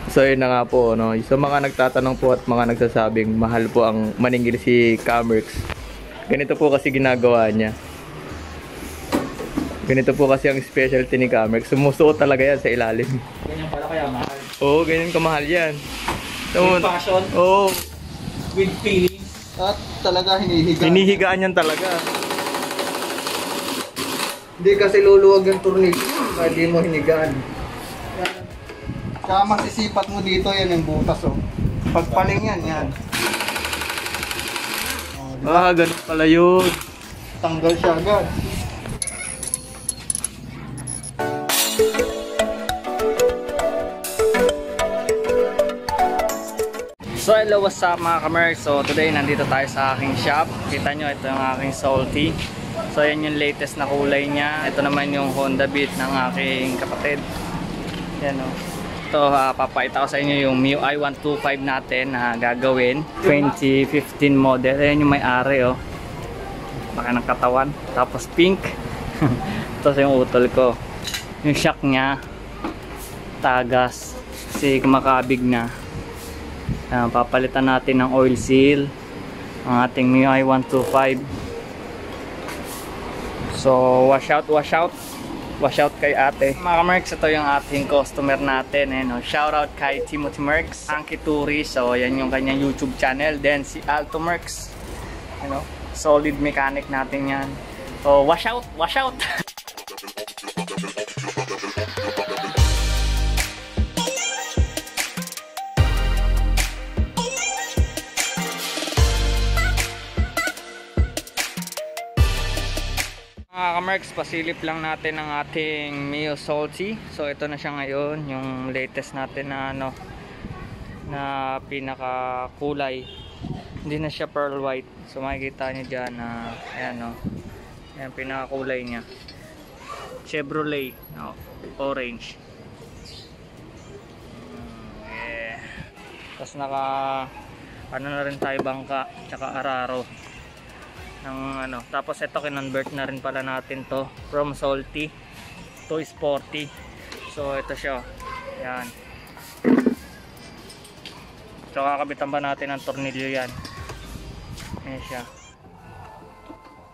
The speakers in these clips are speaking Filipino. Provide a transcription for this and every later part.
So yun na nga po, no? So mga nagtatanong po at mga nagsasabing mahal po ang maningil si Camerx. Ganito po kasi ginagawa niya. Ganito po kasi ang specialty ni Camerx. Sumusuot talaga yan sa ilalim. Ganyan pala kaya mahal. Oo, ganyan kamahal yan. With passion. Oo. With feelings. At talaga hinihiga. Hinihigaan yan talaga. Hindi kasi luluwag yung tornilyo. Hindi mo hinigaan. Kaya masisipat mo dito yan yung butas oh. Pagpaling yan, yan. Oh, diba? Ganun pala yun. Tanggal siya agad. So hello, what's up mga kamerk? So today nandito tayo sa aking shop. Kita nyo, ito yung aking Salty. So yan yung latest na kulay niya. Ito naman yung Honda Beat ng aking kapatid. Yan o. Ito, papakita ko sa inyo yung MIUI 125 natin na gagawin 2015 model. Ayan yung may-ari oh. Laki ng katawan. Tapos pink. Ito yung utol ko. Yung shock niya tagas kasi kumakabig na. Papalitan natin ng oil seal ang ating MIUI 125. So wash out kay ate. Mga kamerks, ito yung ating customer natin. Shout out kay Timothy Merks, Anki Turi. So yan yung kanyang YouTube channel. Then si Alto Merks, solid mechanic natin yan. So wash out. Mga kamerks, pasilip lang natin ang ating Mio Salty. So ito na siya ngayon, yung latest natin na na pinaka kulay. Hindi na siya pearl white. So makikita niyo diyan na ayan ayan pinaka kulay niya. Chevrolet, orange. Yeah. Tapos naka na rin tayo bangka, tsaka araro. Tapos ito kinonvert na rin pala natin to from Salty to Sporty. So ito siya, yan. So kakabitan ba natin ang tornilyo yan. Ayan siya.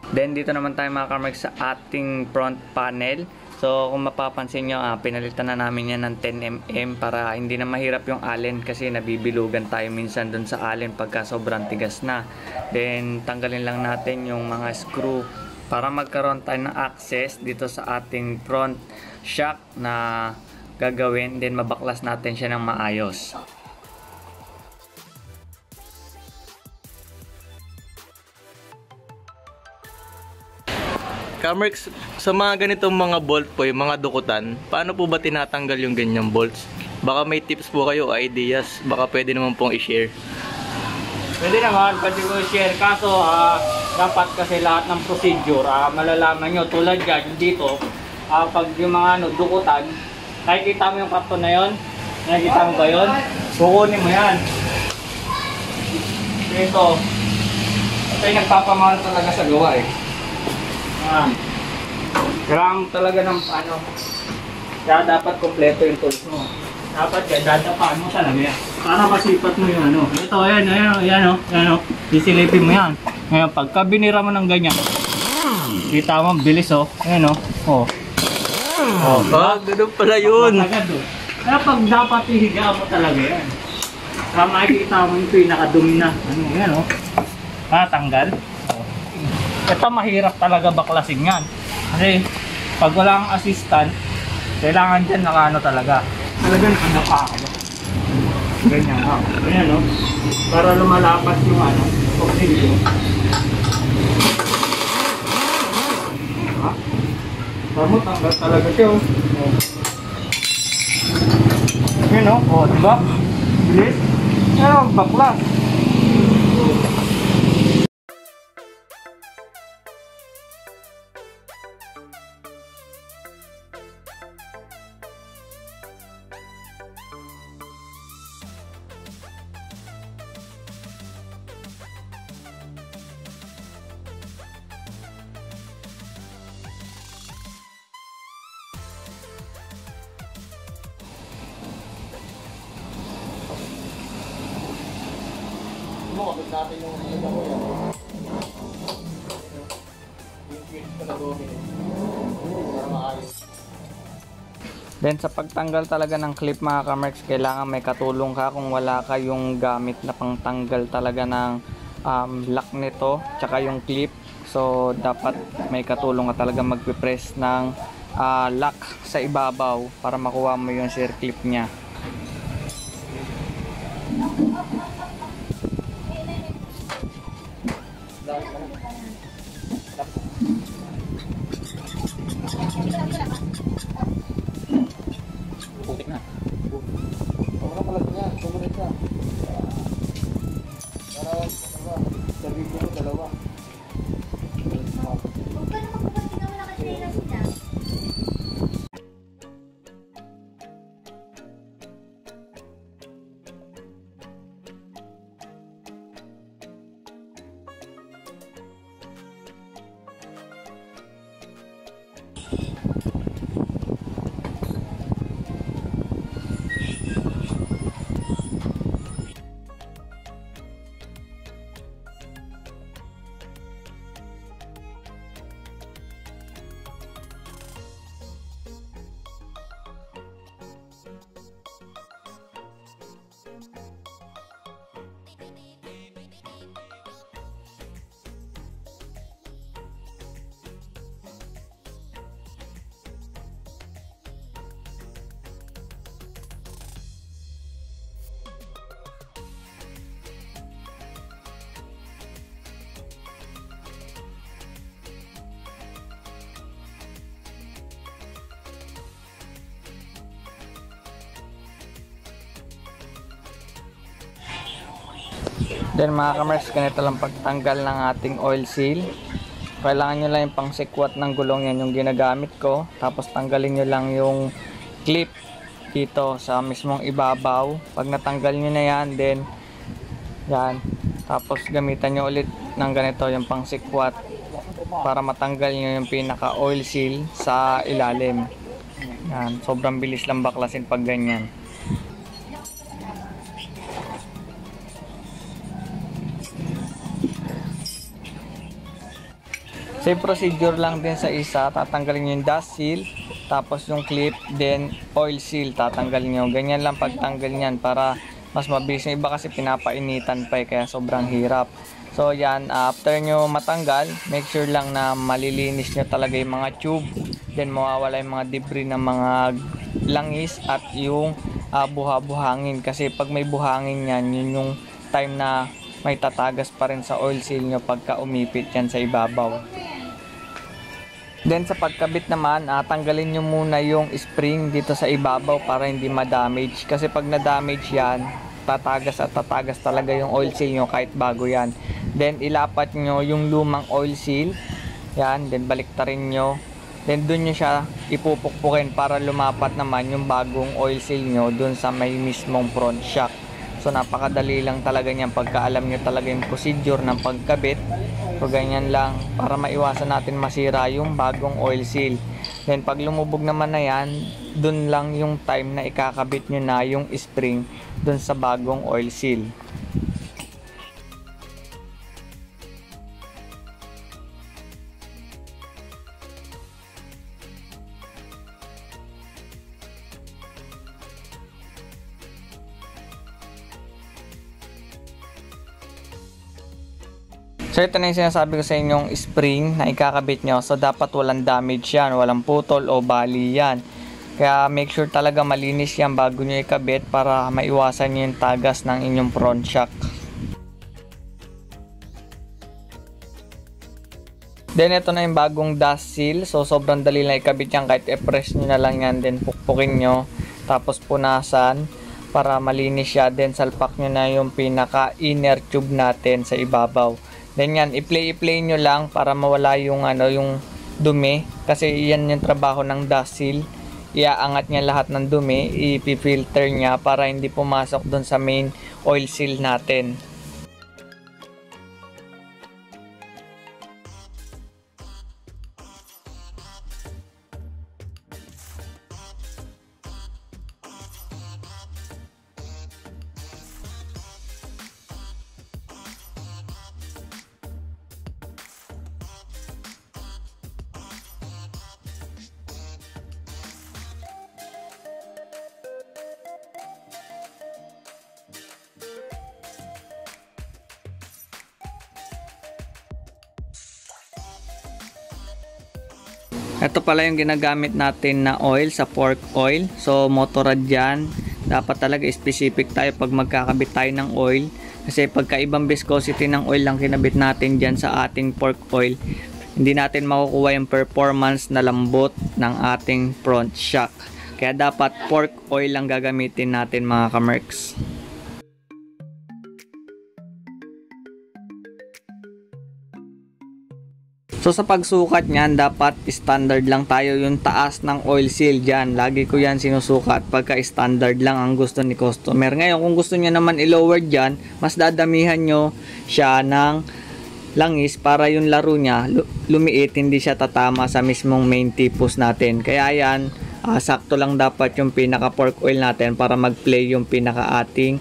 Then dito naman tayo mga kamerks sa ating front panel. So kung mapapansin nyo, pinalitan na namin yan ng 10mm para hindi na mahirap yung allen kasi nabibilugan tayo minsan dun sa allen pagka sobrang tigas na. Then tanggalin lang natin yung mga screw para magkaroon tayo ng access dito sa ating front shock na gagawin. Then mabaklas natin siya ng maayos. Camerx, sa mga ganitong mga bolt po, yung mga dukutan, paano po ba tinatanggal yung ganyang bolts? Baka may tips po kayo, ideas, baka pwede naman pong i-share. Pwede naman, pwede ko i-share. Kaso, dapat kasi lahat ng procedure, malalaman nyo. Tulad dyan, dito, pag yung mga dukutan, nakikita mo yung karton na yun? Nakikita mo ba yun? Kukunin mo yan. Dito. Ito yung nagpapamahal talaga sa gawa eh. Kailangan talaga ng kaya dapat kompleto yung tools mo. Dapat yan, dadapaan mo talaga yan para masipat mo yung ito, ayan sisilipin mo yan. Ngayon, pagka binira mo ng ganyan, kita mo, bilis ayan Ganun pala yun. Kaya pag dapat ihiga mo talaga yan para makikita mo yung pinakadumi na ayan tanggal. Ito mahirap talaga baklasin yan. Kasi pag wala kang assistant, kailangan dyan talaga. Talaga nakadapa ka. Ganyan Ganyan para lumalapas yung tornilyo. Tama, tanggal talaga siya Ganyan diba? Bilis. Ayan, baklas. mo, kapit natin yung ano mo yan. Yung switch ko na gawin. Para maayos. Then sa pagtanggal talaga ng clip mga kamerks, kailangan may katulong ka kung wala kayong gamit na pangtanggal talaga ng lock nito, tsaka yung clip. So dapat may katulong ka talaga magpipress ng lock sa ibabaw para makuha mo yung circlip niya. Putik na. Sobrang malag niya, sumunod siya. Para, sa video ko, dalawa. Huwag ka naman kapag di naman nakasira sila. Then mga kamers, ganito lang pagtanggal ng ating oil seal. Kailangan nyo lang yung pangsikwat ng gulong, yan yung ginagamit ko. Tapos tanggalin nyo lang yung clip dito sa mismong ibabaw. Pag natanggal nyo na yan, then yan. Tapos gamitan nyo ulit ng ganito yung pangsikwat para matanggal nyo yung pinaka oil seal sa ilalim. Yan, sobrang bilis lang baklasin pag ganyan. Same procedure lang din sa isa, tatanggalin yung dust seal, tapos yung clip, then oil seal tatanggalin nyo. Ganyan lang pagtanggal nyan para mas mabilis. Yung iba kasi pinapainitan pa kaya sobrang hirap. So yan, after nyo matanggal, make sure lang na malilinis nyo talaga yung mga tube, then mawawala yung mga debris ng mga langis at yung buha-buhangin. Kasi pag may buhangin yan, yun yung time na may tatagas pa rin sa oil seal nyo pagka umipit yan sa ibabaw. Then sa pagkabit naman, tanggalin nyo muna yung spring dito sa ibabaw para hindi ma-damage. Kasi pag na-damage yan, tatagas at tatagas talaga yung oil seal nyo kahit bago yan. Then ilapat nyo yung lumang oil seal. Yan, then baliktarin nyo. Then dun nyo siya ipupukpukin para lumapat naman yung bagong oil seal nyo dun sa may mismong front shock. So napakadali lang talaga niyan pagka alam nyo talaga yung procedure ng pagkabit. So ganyan lang para maiwasan natin masira yung bagong oil seal. Then pag lumubog naman na yan, dun lang yung time na ikakabit nyo na yung spring dun sa bagong oil seal. So ito na yung sinasabi ko sa inyong spring na ikakabit nyo. So dapat walang damage yan, walang putol o bali yan. Kaya make sure talaga malinis yan bago nyo ikabit para maiwasan nyo yung tagas ng inyong front shock. Then ito na yung bagong dust seal. So sobrang dali lang ikabit yan, kahit i-press nyo na lang yan. Then pukpukin nyo, tapos punasan para malinis siya. Then salpak nyo na yung pinaka inner tube natin sa ibabaw. Then yan, i-play nyo lang para mawala yung yung dumi. Kasi yan yung trabaho ng dust seal. Iaangat niya lahat ng dumi, i-filter niya para hindi pumasok doon sa main oil seal natin. Ito pala yung ginagamit natin na oil sa fork oil. So motorad yan. Dapat talaga specific tayo pag magkakabit tayo ng oil. Kasi pagkaibang viscosity ng oil lang kinabit natin dyan sa ating fork oil, hindi natin makukuha yung performance na lambot ng ating front shock. Kaya dapat fork oil lang gagamitin natin mga kamerks. So sa pagsukat niyan, dapat standard lang tayo yung taas ng oil seal dyan. Lagi ko yan sinusukat pagka standard lang ang gusto ni customer. Ngayon kung gusto niya naman i-lower dyan, mas dadamihan nyo siya ng langis para yung laro niya lumiit, hindi siya tatama sa mismong main tipos natin. Kaya yan, sakto lang dapat yung pinaka fork oil natin para mag-play yung pinaka ating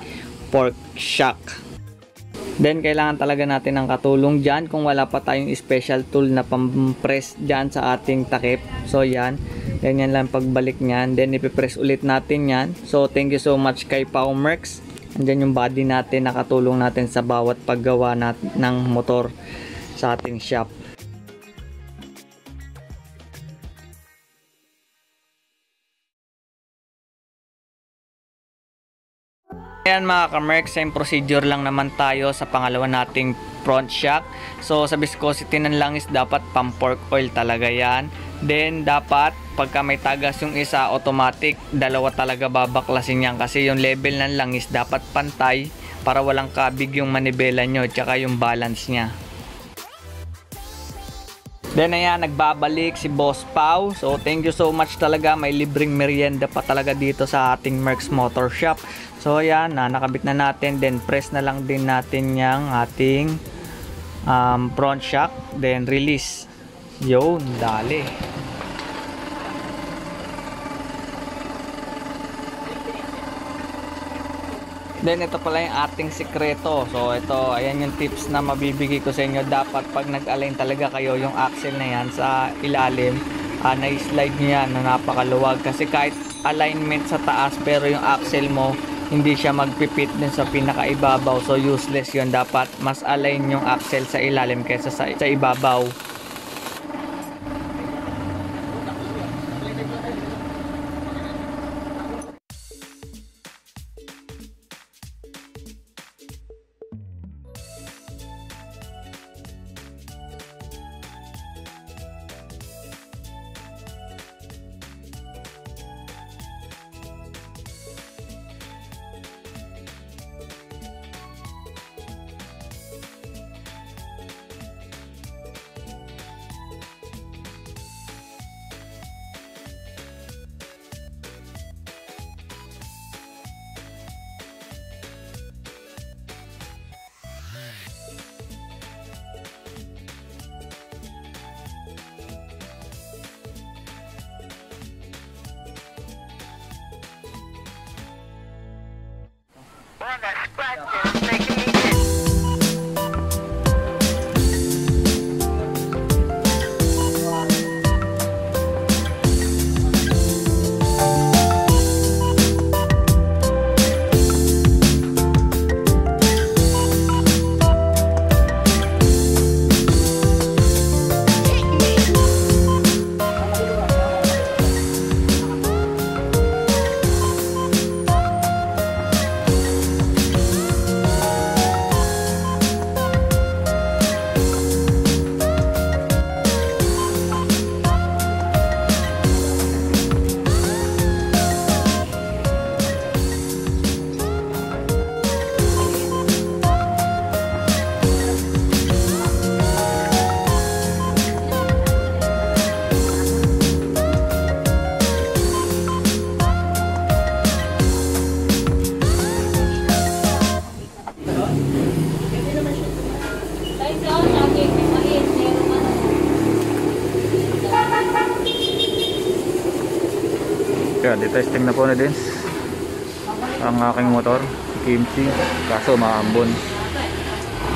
fork shock. Then kailangan talaga natin ng katulong dyan kung wala pa tayong special tool na pampress dyan sa ating takip. So yan, ganyan lang pagbalik nyan. Then ipipress ulit natin yan. So thank you so much kay Pao Merx. Andyan yung body natin, nakatulong natin sa bawat paggawa ng motor sa ating shop. Ayan mga kamerk, same procedure lang naman tayo sa pangalawa nating front shock. So sa viscosity ng langis dapat pang fork oil talaga yan. Then dapat pagka may tagas yung isa, automatic dalawa talaga babaklasin yan kasi yung level ng langis dapat pantay para walang kabig yung manibela nyo tsaka yung balance nya. Then ayan, nagbabalik si Boss Pao. So thank you so much talaga, may libreng merienda pa talaga dito sa ating Merx Motor Shop. So ayan, nakabit na natin, then press na lang din natin yung ating front shock, then release. Yun, dali. Then ito pala yung ating sikreto. So ito, ayan yung tips na mabibigay ko sa inyo. Dapat pag nag-align talaga kayo yung axle na yan sa ilalim, na-slide nyo yan na napakaluwag. Kasi kahit alignment sa taas pero yung axle mo hindi siya magpipit din sa pinakaibabaw, so useless yun. Dapat mas align yung axle sa ilalim kaysa sa ibabaw. Kaya di-testing na po na din ang aking motor, Kimchi, kaso maambon.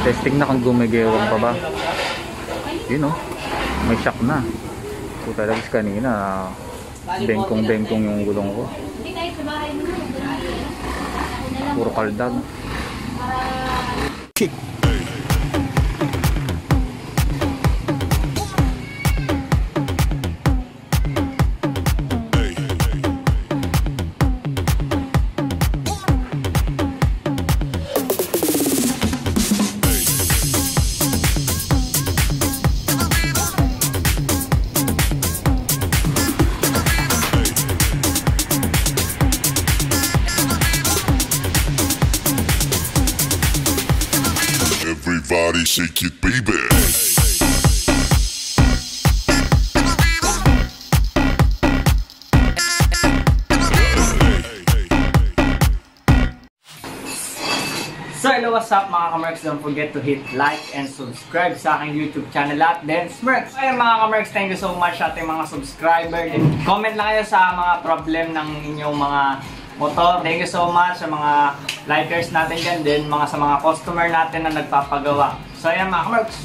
Testing na kung gumigewang pa ba. Yun o, may shock na. Puta lagis kanina, bengkong-bengkong yung gulong ko. Puro kaldag. Everybody shake it, baby. So hello, what's up mga kamerks? Don't forget to hit like and subscribe sa aking YouTube channel at then Smirks. Ayun mga kamerks, thank you so much sa ating mga subscriber. Then comment lang kayo sa mga problem ng inyong mga motor. Thank you so much sa mga likers natin dyan, then sa mga customer natin na nagpapagawa. So ayan mga kamerks.